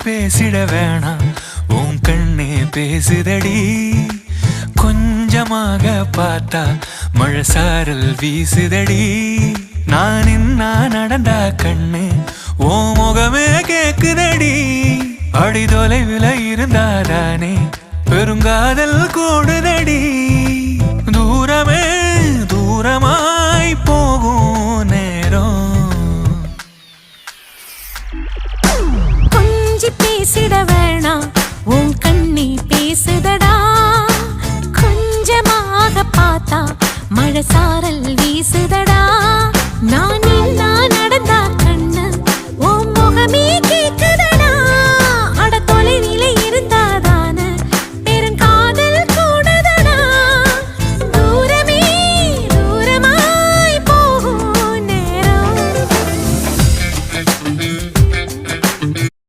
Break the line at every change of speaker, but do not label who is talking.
பேசிட வேணாம் உன் கண்ணே பேசுதடி கொஞ்சமாக பார்த்தா மழை சாரல் வீசுதடி நான் நடந்தா கண்ணு ஓ முகமே கேக்குதடி அடி தொலைவில் இருந்தாதானே பெருங்காதல் கூடுதடி தூரமே தூரமாய் போகும் நேரம்
கொஞ்சி பேசிட வேணாம் உன் கண்ணி பேசுதடா கொஞ்சமாக பார்த்தா மழை சார